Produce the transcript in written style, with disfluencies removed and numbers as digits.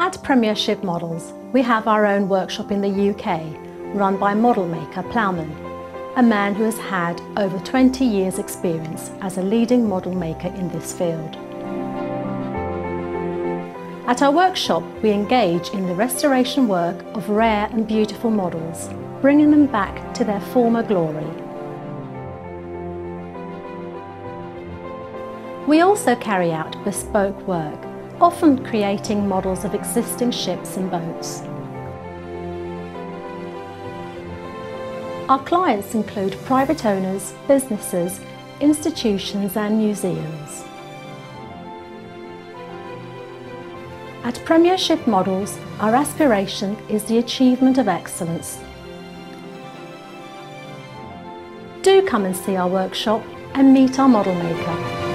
At Premiership Models, we have our own workshop in the UK, run by model maker Plowman, a man who has had over 20 years' experience as a leading model maker in this field. At our workshop, we engage in the restoration work of rare and beautiful models, bringing them back to their former glory. We also carry out bespoke work, often creating models of existing ships and boats. Our clients include private owners, businesses, institutions and museums. At Premiership Models, our aspiration is the achievement of excellence. Do come and see our workshop and meet our model maker.